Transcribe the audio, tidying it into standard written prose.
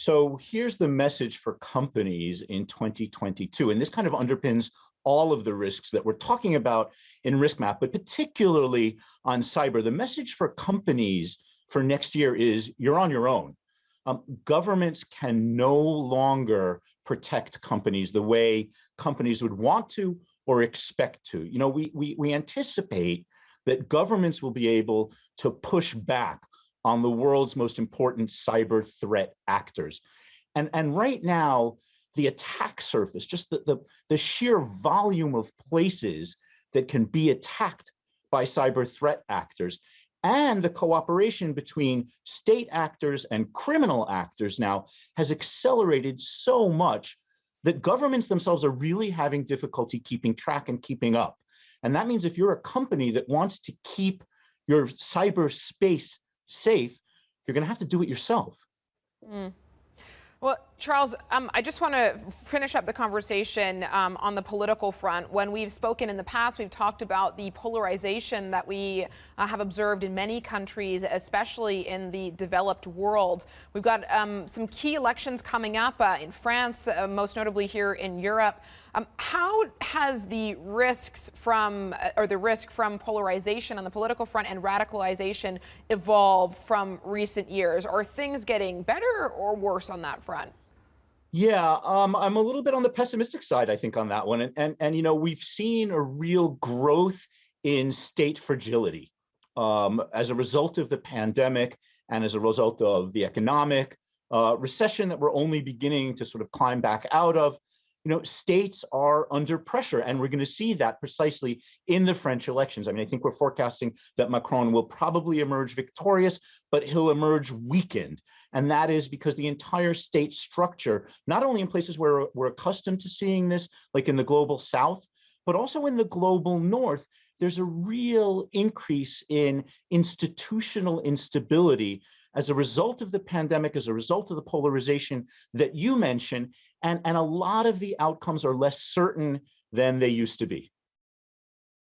So here's the message for companies in 2022, and this kind of underpins all of the risks that we're talking about in Risk Map, but particularly on cyber. The message for companies for next year is you're on your own. Governments can no longer protect companies the way companies would want to or expect to. You know, we anticipate that governments will be able to push back on the world's most important cyber threat actors. And right now, the attack surface, just the sheer volume of places that can be attacked by cyber threat actors, and the cooperation between state actors and criminal actors now has accelerated so much that governments themselves are really having difficulty keeping track and keeping up. And that means if you're a company that wants to keep your cyberspace safe, you're going to have to do it yourself. Mm. Well, Charles, I just want to finish up the conversation on the political front. When we've spoken in the past, we've talked about the polarization that we have observed in many countries, especially in the developed world. We've got some key elections coming up in France, most notably here in Europe. How has the risks from, or the risk from polarization on the political front and radicalization evolved from recent years? Are things getting better or worse on that front? Yeah, I'm a little bit on the pessimistic side, I think, on that one. And you know, we've seen a real growth in state fragility as a result of the pandemic and as a result of the economic recession that we're only beginning to sort of climb back out of. You know, states are under pressure, and we're going to see that precisely in the French elections. I mean, I think we're forecasting that Macron will probably emerge victorious, but he'll emerge weakened. And that is because the entire state structure, not only in places where we're accustomed to seeing this, like in the global South, but also in the global North, there's a real increase in institutional instability as a result of the pandemic, as a result of the polarization that you mentioned, and a lot of the outcomes are less certain than they used to be.